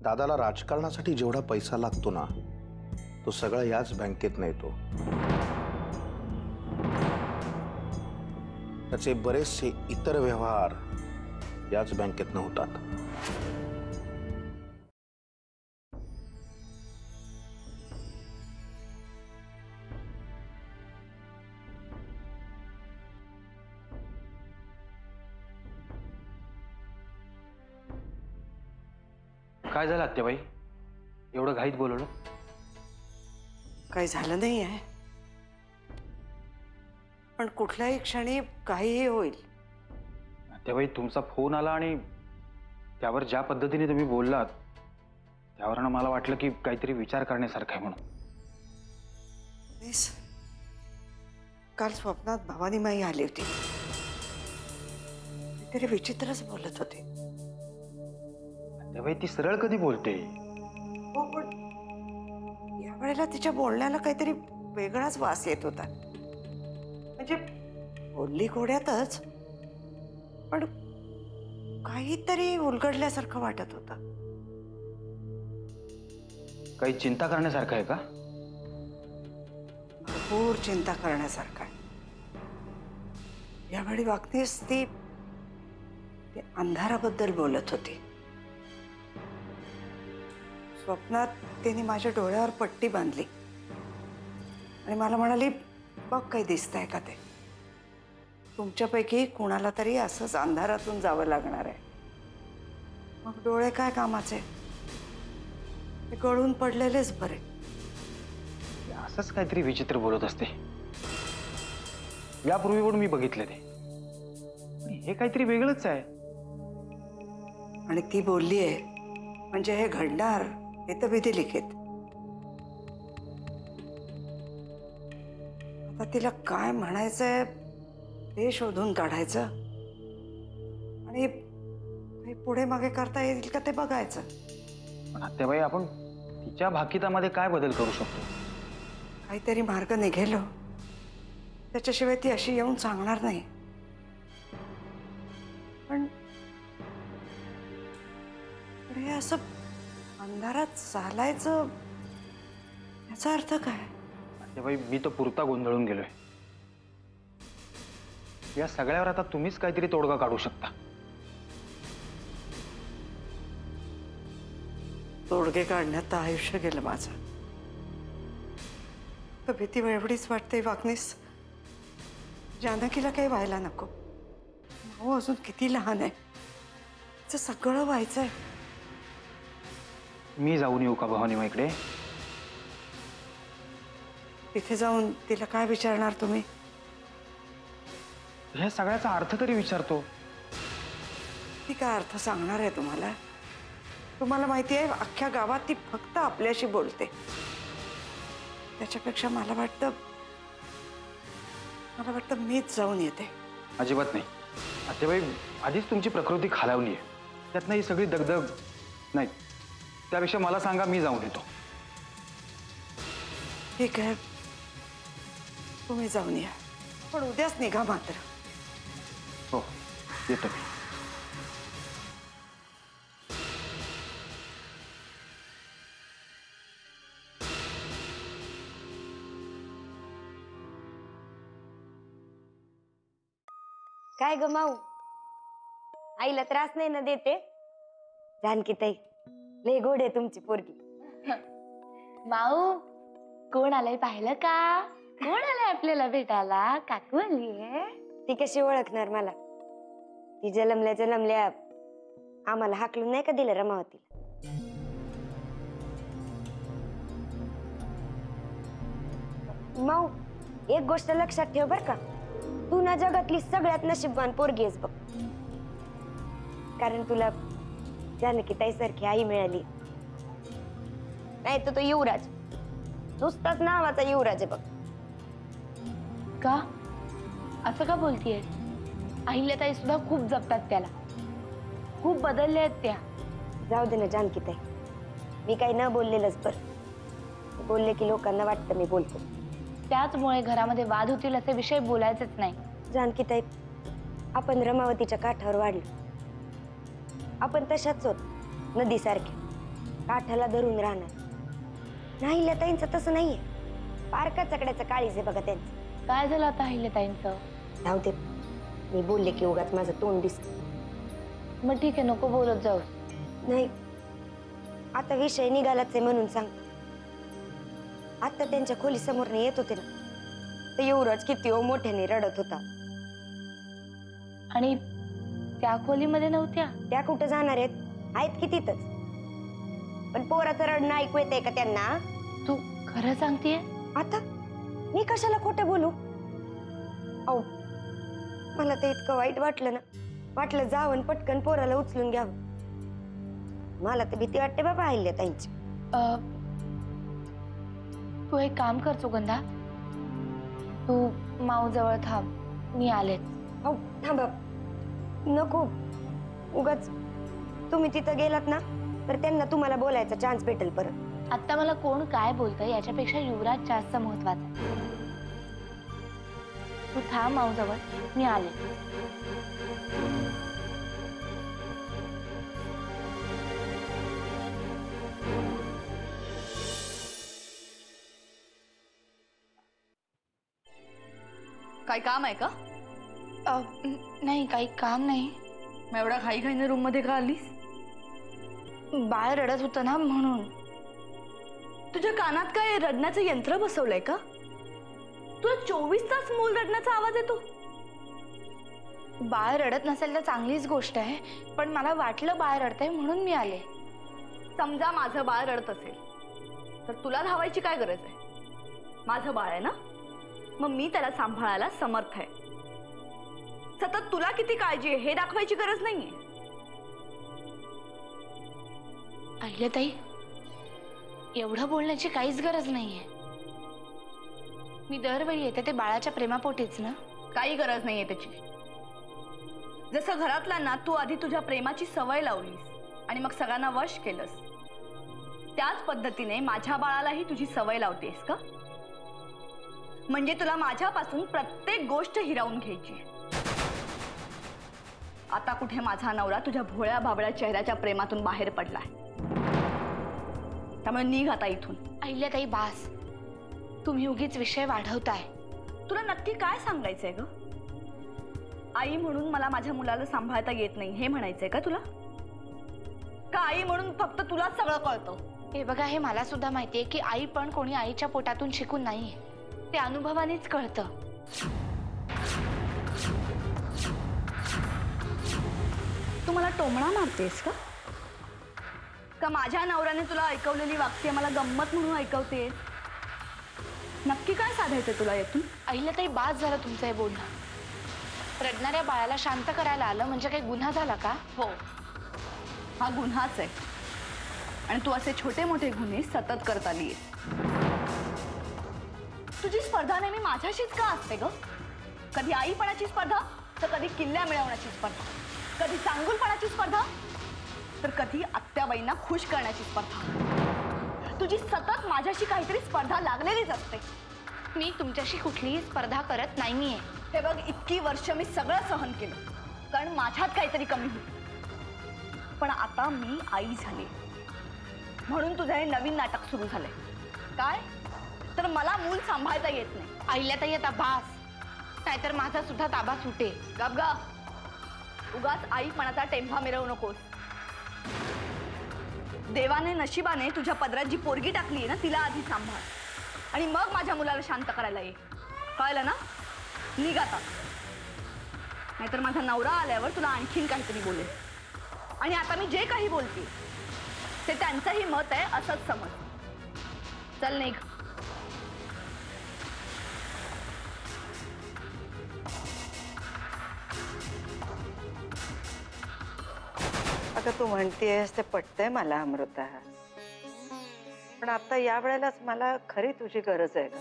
दादाला राजकारणासाठी जेवढा पैसा लागतो ना, तो सगळा याच बँकेत येतो. त्याचे बरेचसे इतर व्यवहार याच बँकेत होतात. काय झालं आत्याबाई? एवढं घाईत बोलवलं? काही झालं नाही आहे, पण कुठल्याही क्षणी काहीही होईल. आत्याबाई, तुमचा फोन आला आणि त्यावर ज्या पद्धतीने तुम्ही बोललात त्यावरनं मला वाटलं की काहीतरी विचार करण्यासारखं आहे म्हणून. काल स्वप्नात भवानी माई आली होती. तरी विचित्रच बोलत होती. आत्याबाई, ती सरळ कधी बोलते? हो, पण यावेळेला तिच्या बोलण्याला काहीतरी वेगळाच वास येत होता. म्हणजे बोलली घोड्यातच, पण काहीतरी उलगडल्यासारखं वाटत होतं. काही चिंता करण्यासारखं आहे का? भरपूर चिंता करण्यासारखं आहे. यावेळी वागतेस ती अंधाराबद्दल बोलत होती. स्वप्नात तिने माझ्या डोळ्यावर पट्टी बांधली आणि मला म्हणाली, बघ काही दिसतंय का ते? तुमच्यापैकी कुणाला तरी असंच अंधारातून जावं लागणार आहे. मग डोळे काय कामाचे? ते गळून पडलेलेच बरे. असंच काहीतरी विचित्र बोलत असते. यापूर्वी पण मी बघितले ते. हे काहीतरी वेगळंच आहे. आणि ती बोलली आहे म्हणजे हे घडणार हे तर विधी लिखित. आता तिला काय म्हणायचंय ते शोधून काढायचं आणि पुढे मागे करता येईल का ते बघायचं. पण आत्याबाई, आपण तिच्या भाकितामध्ये काय बदल करू शकतो? काहीतरी मार्ग निघेल. त्याच्याशिवाय ती अशी येऊन सांगणार नाही. पण हे असं अंधारात चालायचं याचा अर्थ काय? आत्याबाई, मी तर पुरता गोंधळून गेलोय. या सगळ्यावर आता तुम्हीच काहीतरी तोडगा काढू शकता. तोडगे काढण्यात तर आयुष्य गेलं माझं. तर भीती एवढीच वाटते वागणीस, जानकीला काही व्हायला नको. हो, अजून किती लहान आहे. तिचं सगळं व्हायचंय. मी जाऊन येऊ का भवानी माईकडे? तिथे जाऊन तिला काय विचारणार तुम्ही? ह्या सगळ्याचा अर्थ तरी विचारतो. ती काय अर्थ सांगणार आहे तुम्हाला? तुम्हाला माहिती आहे, अख्ख्या गावात ती फक्त आपल्याशी बोलते. त्याच्यापेक्षा मला वाटतं मीच जाऊन येते. अजिबात नाही आत्याबाई, आधीच तुमची प्रकृती खालावली आहे. त्यातनं ही सगळी दगदग नाही. त्यापेक्षा मला सांगा, मी जाऊन येतो. ठीक आहे, तुम्ही जाऊन या, पण उद्याच निघा मात्र. हो, येतो मी. काय ग माऊ, आईला त्रास नाही ना देते? जानकी ताई, लय गोड आहे तुमची पोरगी. माऊ, कोण आलंय पाहिलं का? कोण आलंय आपल्याला भेटायला? काकू आलीये. ती कशी ओळखणार मला? ती जन्मल्या आम्हाला हाकलून नाही का दिलं रमावतीला? माऊ, एक गोष्ट लक्षात ठेव बर का, तू ना जगातली सगळ्यात नशीबवान पोरगी आहेस बघ. कारण तुला जानकी ताई सारखी आई मिळाली. नाही तर तो युवराज, नुसताच नावाचा युवराज आहे बघ. का असं का बोलतीये? अहिल्याताई सुद्धा खूप जपतात त्याला. खूप बदलल्या आहेत त्या. जाऊ दे ना जानकी ताई, मी काही न बोललेलंच बरं. बोलले की लोकांना वाटतं मी बोलतो. त्याचमुळे घरामध्ये वाद होतील असे विषय बोलायचेच नाही. जानकी ताई, आपण रमावतीच्या काठावर वाढलो. आपण तशाच होत, नदीसारखे. काठाला धरून राहणार. नाही ताईंचं तसं नाहीये. पारका चकड्याचं काळीज आहे बघा त्यांचं. काय झालं आता अहिल्याताईंचं? जाऊ दे, मी बोलले की उगाच माझं तोंड दिसत. मग ठीक आहे, नको बोलत जाऊ. नाही, आता विषय निघालाच आहे म्हणून सांगतो. आता त्यांच्या खोली समोर येत होते ना, तर युवराज किती मोठ्याने रडत होता. आणि त्या खोलीमध्ये नव्हत्या? त्या कुठं जाणार आहेत की तिथंच. पण पोराचं रडणं ऐकू येतंय का त्यांना? तू खरं सांगतेय? आता मी कशाला खोटं बोलू? अहो, मला ते इतकं वाईट वाटलं ना, वाटलं जावं पटकन पोराला उचलून घ्यावं. मला तर भीती वाटते बाबा अहिल्याताईंची. तू एक काम कर सुगंधा, तू माऊ जवळ थांब, मी आलेच. अहो थांबा, नको. उगाच तुम्ही तिथं गेलात ना तर त्यांना तुम्हाला बोलायचा चान्स भेटेल परत. आता मला कोण काय बोलतंय याच्यापेक्षा युवराज जास्त महत्वाचा आहे. तू थांब माऊ जवळ, मी आले. काय काम आहे का? नाही, काही काम नाही. मग एवढा घाईघाईने रूम मध्ये का आलीस? बाळ रडत होतं ना म्हणून. तुझ्या कानात काय रडण्याचं यंत्र बसवलंय का? तुला 24 तास मूल रडण्याचा आवाज येतो? बाळ रडत नसेल तर चांगलीच गोष्ट आहे, पण मला वाटलं बाळ रडतंय म्हणून मी आले. समजा माझं बाळ रडत असेल तर तुला धावायची काय गरज आहे? माझं बाळ आहे ना, मग मी त्याला सांभाळायला समर्थ आहे. सतत तुला किती काळजी आहे हे दाखवायची गरज नाहीये. अहिल्याताई, एवढं बोलण्याची काहीच गरज नाहीये. मी दरवेळी येते ते बाळाच्या प्रेमापोटीच ना. काही गरज नाहीये त्याची. जसं घरातल्यांना तू आधी तुझ्या प्रेमाची सवय लावलीस आणि मग सगळ्यांना वश केलंस, त्याच पद्धतीने माझ्या बाळालाही तुझी सवय लावतेस का? म्हणजे तुला माझ्यापासून प्रत्येक गोष्ट हिरावून घ्यायची. आता कुठे माझा नवरा तुझ्या भोळ्या बाबळ्या चेहऱ्याच्या प्रेमातून बाहेर पडलाय. त्यामुळे निघ आता इथून. अहिल्याताई बास, तुम्ही उगीच विषय वाढवताय. तुला नक्की काय सांगायचंय ग? आई म्हणून मला माझ्या मुलाला सांभाळता येत नाही हे म्हणायचंय का तुला? का आई म्हणून फक्त तुलाच सगळं कळतं? हे बघा, हे मला सुद्धा माहितीये की आई पण कोणी आईच्या पोटातून शिकून नाहीये. ते अनुभवानेच कळतं. तू मला टोमणा मारतेस का? का माझ्या नवऱ्याने तुला ऐकवलेली वाक्य मला गंमत म्हणून ऐकवते? नक्की काय साधायचं तुला यातून? अहिल्याताई बास झालं तुमचं हे बोलणं. रडणाऱ्या बाळाला शांत करायला आलं म्हणजे काही गुन्हा झाला का? हो, हा गुन्हाच आहे. आणि तू असे छोटे मोठे गुन्हे सतत करत आलीये. तुझी स्पर्धा नेहमी माझ्याशीच का असते ग? कधी आईपणाची स्पर्धा तर कधी किल्ल्या मिळवण्याची स्पर्धा, कधी चांगुलपणाची स्पर्धा तर कधी आत्याबाईंना खुश करण्याची स्पर्धा. तुझी सतत माझ्याशी काहीतरी स्पर्धा लागलेलीच असते. मी तुमच्याशी कुठलीही स्पर्धा करत नाहीये. हे बघ, इतकी वर्ष मी सगळं सहन केलं कारण माझ्यात काहीतरी कमी होती. पण आता मी आई झाली म्हणून तुझं हे नवीन नाटक सुरू झालंय. काय तर मला मूल सांभाळता येत नाही. अहिल्याताई आता बास, नाहीतर माझा सुद्धा ताबा सुटे. गप गा, उगाच आईपणाचा टेंभा मिरवू नकोस. देवाने नशिबाने तुझ्या पदरात जी पोरगी टाकली ना तिला आधी सांभाळ आणि मग माझ्या मुलाला शांत करायला ये. कळलं ना? निघ आता, नाहीतर माझा नवरा आल्यावर तुला आणखीन काहीतरी बोलेल. आणि आता मी जे काही बोलते ते त्यांचंही मत आहे असंच समज. चल निघ. अगं तू म्हणतेस ते पटतंय मला अमृता, पण आता या वेळेलाच मला खरी तुझी गरज आहे ग.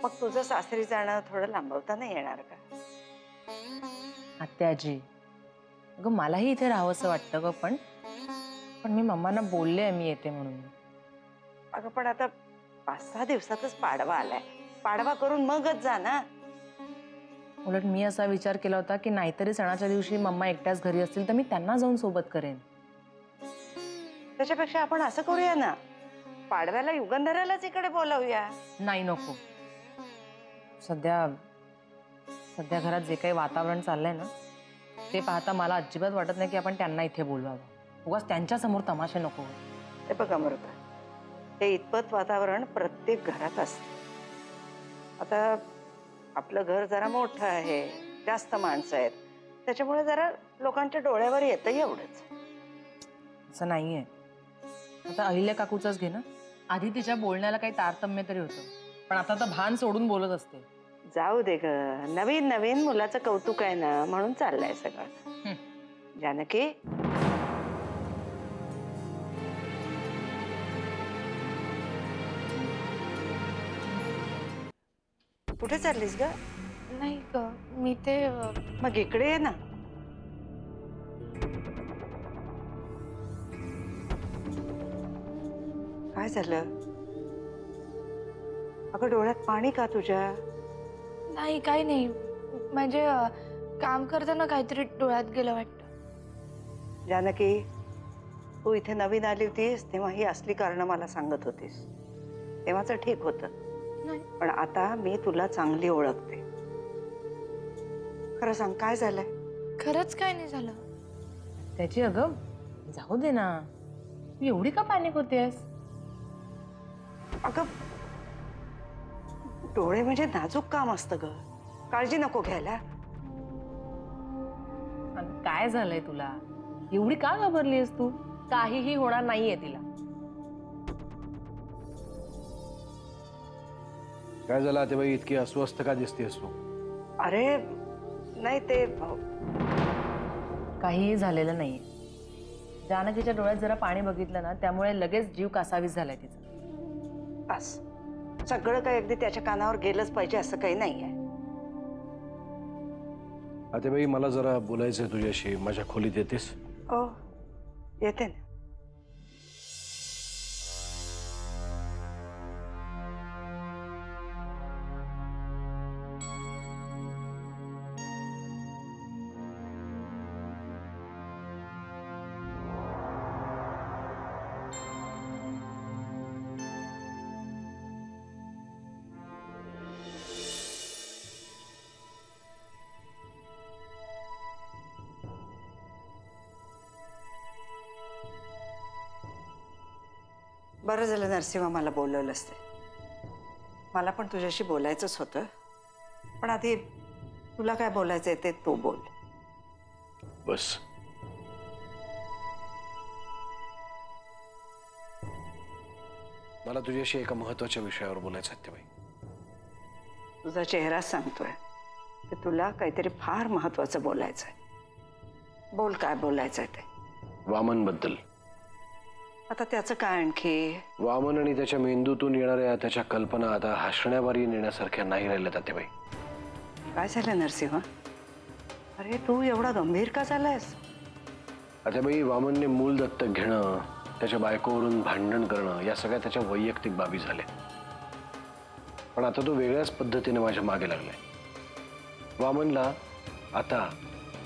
मग तुझं सासरी जाणं थोडं लांबवता नाही येणार का? आत्याजी, अगं मलाही इथे राहावंसं वाटतं ग, पण मी मम्मांना बोलले मी येते म्हणून. अगं पण आता 5-6 दिवसातच पाडवा आलाय, पाडवा करून मगच जा ना. उलट मी असा विचार केला होता की नाहीतरी सणाच्या दिवशी मम्मा एकट्याच घरी असतील तर मी त्यांना जाऊन सोबत करेन. तर त्याच्यापेक्षा आपण असं करूया ना, पाडव्याला युगंधरालाच इकडे बोलावूया. नाही नको. सध्या सध्या घरात जे काही वातावरण चाललंय ना ते पाहता मला अजिबात वाटत नाही की आपण त्यांना इथे बोलवावं. उगाच त्यांच्या समोर तमाशे नको. हे बघा अमृता, हे इतपत वातावरण प्रत्येक घरात असतं. आता आपलं घर जरा मोठं आहे, जास्त माणसं आहेत, त्याच्यामुळे जरा लोकांच्या डोळ्यावर येतं एवढंच. असं नाहीये. आता अहिल्या काकूचंच घे ना. आधी तिच्या बोलण्याला काही तारतम्य तरी होतं, पण आता तर भान सोडून बोलत असते. जाऊ दे ग, नवीन नवीन मुलाचं कौतुक आहे ना, म्हणून चाललंय सगळं. जानकी, कुठे चाललीस ग? नाही ग, मी ते मग इकडे ये ना. काय झालं अगं? डोळ्यात पाणी का तुझ्या? नाही, काही नाही. म्हणजे काम करताना काहीतरी डोळ्यात गेलं वाटतं. जानकी, तू इथे नवीन आली होतीस तेव्हा ही असली कारणं मला सांगत होतीस, तेव्हाच ठीक होतं. नाही. पण आता मी तुला चांगली ओळखते. खरं सांग, काय झालंय? खरंच काय नाही झालं. त्याची अगं जाऊ दे ना. तू एवढी का पॅनिक होतेस? अगं, डोळे म्हणजे नाजूक काम असतं ग, काळजी नको घ्यायला. अगं, काय झालंय तुला? एवढी का घाबरलीस तू? काहीही होणार नाहीये तिला. काय झालं आता बाई, इतकी अस्वस्थ का दिसतेस तू? अरे नाही, ते काहीही झालेलं नाहीये. जानकीच्या डोळ्यात जरा पाणी बघितलं ना, त्यामुळे लगेच जीव कासावीस झालाय तिचा. बस, सगळं काही अगदी त्याच्या कानावर गेलंच पाहिजे असं काही नाहीये. आता बाई, मला जरा बोलायचंय तुझ्याशी. माझ्या खोलीत येतेस? हो, येते ना. बरं झालं नरसिंह मला बोलवलंस ते. मला पण तुझ्याशी बोलायचंच होतं, पण आधी तुला काय बोलायचंय ते तू बोल. बस. मला तुझ्याशी एका महत्वाच्या विषयावर बोलायचं आहे बाई. तुझा चेहरा सांगतोय की तुला काहीतरी फार महत्वाचं बोलायचंय. बोल, काय बोलायचंय ते. वामन बद्दल. आता त्याचं काय आणखी? वामन आणि त्याच्या मेंदूतून येणाऱ्या त्याच्या कल्पना आता हसण्यावारी नेण्यासारख्या नाही राहिल्या तात्याबाई. काय झालं नरसिंह? अरे तू एवढा गंभीर का झालायस? तात्याबाई, वामनने मूल दत्तक घेणं, त्याच्या बायकोवरून भांडण करणं, या सगळ्या त्याच्या वैयक्तिक बाबी झाल्या. पण आता तो वेगळ्याच पद्धतीने माझ्या मागे लागलाय. वामनला आता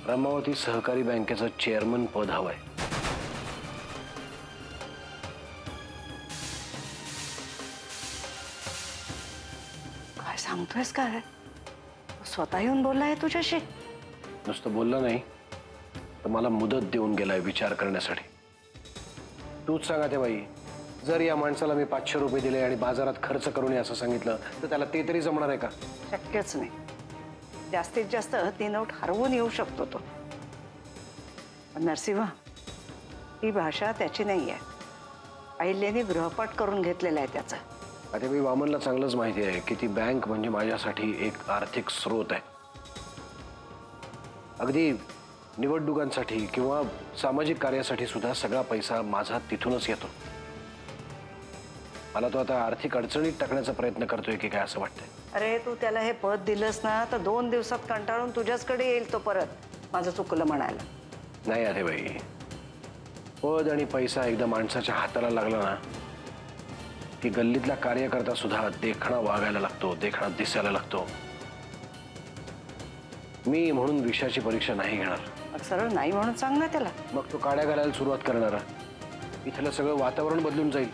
रमावती सहकारी बँकेचं चेअरमन पद हवंय. काय सांगतोयस? काय स्वतः येऊन बोललाय तुझ्याशी? नुसतं बोलला नाही, तर मला मुदत देऊन गेलाय विचार करण्यासाठी. तूच सांगा ते बाई, जर या माणसाला मी 500 रुपये दिले आणि बाजारात खर्च करून असं सांगितलं तर त्याला ते तरी जमणार आहे का? शक्यच नाही. जास्तीत जास्त ती नोट हरवून येऊ शकतो तो. नरसिंह, ही भाषा त्याची नाही आहे. अहिल्याने गृहपाठ करून घेतलेला आहे त्याचा. आता मी वामनला चांगलंच माहिती आहे की ती बँक म्हणजे माझ्यासाठी एक आर्थिक स्रोत आहे. अगदी निवडणुकांसाठी किंवा सामाजिक कार्यासाठी सुद्धा सगळा पैसा माझा तिथूनच येतो. मला तो आता आर्थिक अडचणीत टाकण्याचा प्रयत्न करतोय की काय असं वाटतंय. अरे तू त्याला हे पद दिलंस ना, तर 2 दिवसात कंटाळून तुझ्याचकडे येईल तो परत. माझं चुकलं म्हणायला. नाही अरे बाई, पद आणि पैसा एकदा माणसाच्या हाताला लागला ना की गल्लीतला कार्यकर्ता सुद्धा देखणा वागायला लागतो, देखणा दिसायला लागतो. मी म्हणून विषयाची परीक्षा नाही घेणार. सरळ नाही म्हणून सांग ना त्याला. मग तो काड्या घालायला सुरुवात करणार. इथलं सगळं वातावरण बदलून जाईल.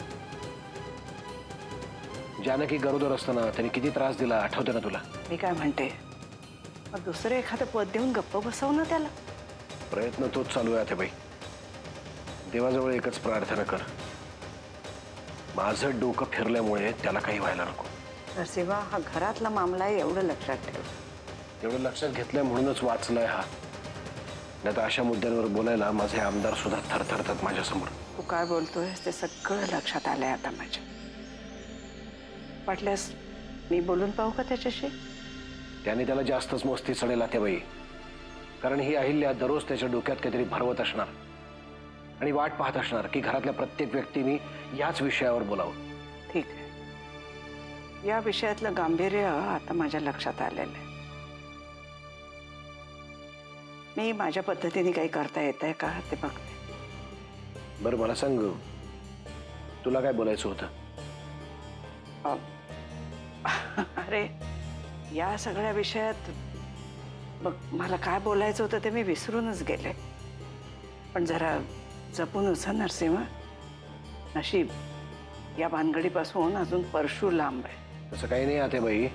जानकी गरोदर असताना त्यांनी किती त्रास दिला आठवतं ना तुला? मी काय म्हणते, मग दुसरं एखादं पद देऊन गप्प बसव ना त्याला. प्रयत्न तोच चालू आहे आत्याबाई. देवाजवळ एकच प्रार्थना कर, माझं डोकं फिरल्यामुळे त्याला काही व्हायला नको. नरसिंहा, हा घरातला मामला आहे एवढं लक्षात ठेव. एवढं लक्षात घेतलंय म्हणूनच वाचलाय हा. नाही तर अशा मुद्द्यांवर बोलायला माझे आमदार सुद्धा थरथरतात माझ्यासमोर. तू काय बोलतोयस ते सगळं लक्षात आलंय आता माझ्या. वाटल्यास मी बोलून पाहू का त्याच्याशी? त्याने त्याला जास्तच मस्ती चढेल आत्याबाई. कारण ही अहिल्या दररोज त्याच्या डोक्यात काहीतरी भरवत असणार आणि वाट पाहत असणार की घरातल्या प्रत्येक व्यक्तीने याच विषयावर बोलावं. ठीक आहे, या विषयातलं गांभीर्य आता माझ्या लक्षात आलेलं आहे. मी माझ्या पद्धतीने काही करता येत आहे का ते बघते. बरं मला सांग, तुला काय बोलायचं होतं? अरे या सगळ्या विषयात बघ, मला काय बोलायचं होतं ते मी विसरूनच गेले. पण जरा जपूनच नरसिंह. नशीब या भानगडीपासून अजून परशू लांब आहे. तसं काही नाही आत्याबाई.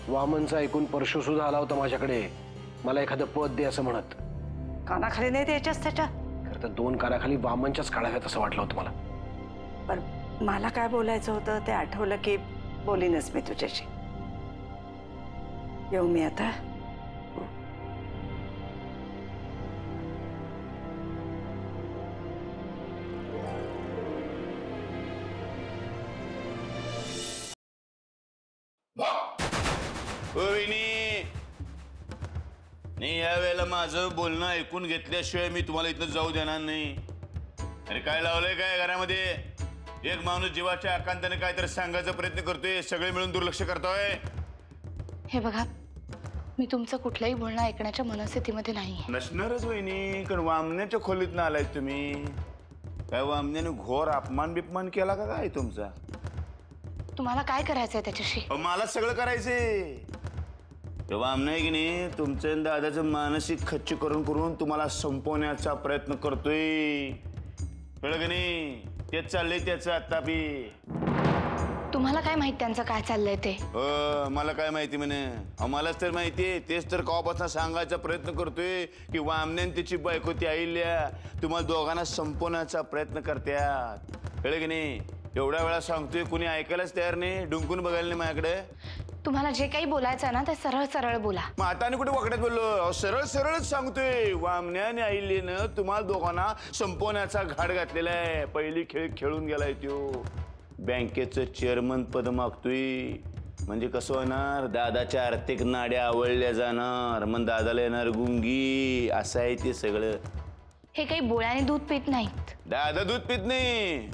वामनचा ऐकून परशू सुद्धा आला होता माझ्याकडे, मला एखादं पद दे असं म्हणत. कानाखाली नाही द्यायच्याच त्याच्या? खरं तर 2 कानाखाली वामनच्याच काढाव्यात असं वाटलं होतं मला. पण मला काय बोलायचं होतं ते आठवलं की बोलीनच मी तुझ्याशी. येऊ मी आता? नाही, या वेळेला माझं बोलणं ऐकून घेतल्याशिवाय मी तुम्हाला इथं जाऊ देणार नाही. अरे काय लावलंय काय घरामध्ये? एक माणूस जीवाच्या आकांताने काहीतरी सांगायचा प्रयत्न करतोय, सगळे मिळून दुर्लक्ष करतोय. हे बघा, मी तुमचं कुठलंही बोलणं ऐकण्याच्या मनस्थितीमध्ये नाही. नसणारच वहिनी, कारण वामण्याच्या खोलीत ना आलाय तुम्ही. काय वामण्याने घोर अपमान बिपमान केला का काय तुमचा? तुम्हाला काय करायचंय त्याच्याशी? मला सगळं करायचंय. वामन आहे की नाही, तुमचं दादाचं मानसिक खच्चीकरण करून तुम्हाला संपवण्याचा प्रयत्न करतोय. कळलं की नाही? तेच चाललंय त्याचं आता बी. तुम्हाला काय माहित त्यांचं काय चाललंय ते? मला काय माहिती म्हणे? मलाच तर माहितीये. तेच तर कवापासून सांगायचा प्रयत्न करतोय की वामण्यान त्याची बायको ती अहिल्या तुम्हाला दोघांना संपवण्याचा प्रयत्न करत्यात. कळलं की नाही? एवढ्या वेळा सांगतोय, कुणी ऐकायलाच तयार नाही, डुंकून बघायला नाही माझ्याकडे. तुम्हाला जे काही बोलायचं ना ते सरळ सरळ बोला. मग आता आणि कुठे वाकड्यात बोललो? सरळ सरळच सांगतोय. वामण्याने अहिल्यानं तुम्हाला दोघांना संपवण्याचा घाट घातलेला आहे. पहिली खेळ खेळून गेलाय तो. बँकेचं चेअरमन पद मागतोय. म्हणजे कसं होणार? दादाच्या आर्थिक नाड्या आवळल्या जाणार, मग दादाला येणार गुंगी. असं आहे ते सगळं. हे काही बोळ्याने दूध पित नाहीत. दादा दूध पित नाही.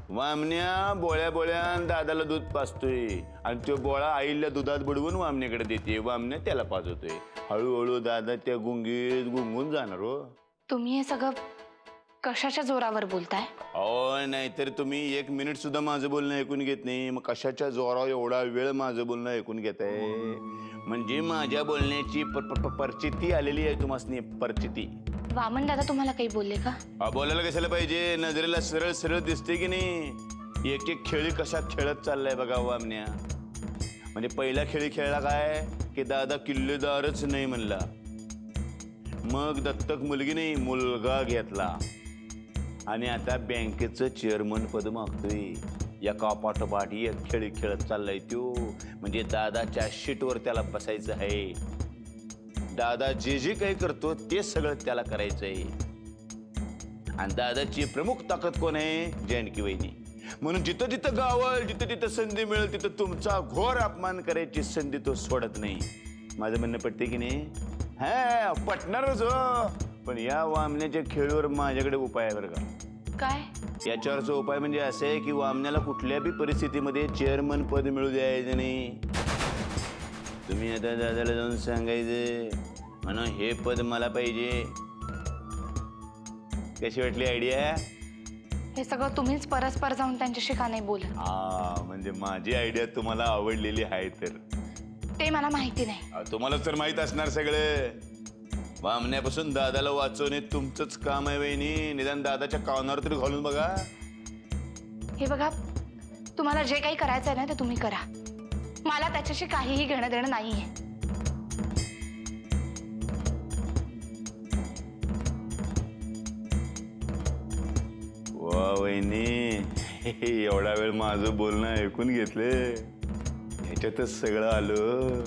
वामण्या बोळ्या बोळ्यान दादाला दूध पाजतोय आणि तो बोळा आईला दुधात बुडवून वामण्याकडे देते. वामण्या त्याला पाजवतोय. हळूहळू दादा त्या गुंगीत गुंगून जाणार. हो, तुम्ही हे सगळं कशाच्या जोरावर बोलताय? नाहीतर तुम्ही 1 मिनिट सुद्धा माझं बोलणं ऐकून घेत नाही. मग कशाच्या जोरावर एवढा वेळ माझं बोलणं ऐकून घेताय? म्हणजे माझ्या बोलण्याची परिचिती आलेली आहे तुम्हाला. परिचिती. वामन दादा तुम्हाला काही बोलले का? बोलायला कशाला पाहिजे? नजरेला सरळ सरळ दिसते की नाही? एक एक खेळी कशा खेळत चाललाय बघा वामण्या. म्हणजे पहिला खेळी खेळला काय की दादा किल्लेदारच नाही म्हणला. मग दत्तक मुलगी नाही मुलगा घेतला आणि आता बँकेचं चेअरमन पद मागतोय. एका पाठोपाठ एक खेळी खेळत चाललाय तो. म्हणजे दादाच्या शीटवर त्याला बसायचं आहे. दादा जे जे काही करतो ते सगळं त्याला करायचंय. आणि दादाची प्रमुख ताकद कोण आहे? जानकी वहिनी. म्हणून जिथं जिथं गावल, जिथं जिथं संधी मिळेल तिथं तुमचा घोर अपमान करायची संधी तो सोडत नाही. माझं म्हणणं पटते की नाही? हा, पटणारच हो. पण या वामण्याच्या खेळीवर माझ्याकडे उपाय आहे बरं का. काय? याच्यावरचा उपाय म्हणजे असं आहे की वामण्याला कुठल्या बी परिस्थितीमध्ये चेअरमन पद मिळू द्यायचं नाही. तुम्ही आता दादाला जाऊन सांगायचं म्हणून हे पद मला पाहिजे. कशी वाटली आयडिया? हे सगळं तुम्हीच परस्पर जाऊन त्यांच्याशी का नाही बोलत? म्हणजे माझी आयडिया तुम्हाला आवडलेली आहे तर? ते मला माहिती नाही. तुम्हाला तर माहित असणार सगळं. वामण्यापासून दादाला वाचवणे तुमचंच काम आहे वहिनी. निदान दादाच्या कानावर तरी घालून बघा. हे बघा, तुम्हाला जे काही करायचं आहे ना ते तुम्ही करा. मला त्याच्याशी काहीही घेणं देणं नाहीये. वा वहिनी, एवढा वेळ माझं बोलणं ऐकून घेतले, ह्याच्यातच सगळं आलं.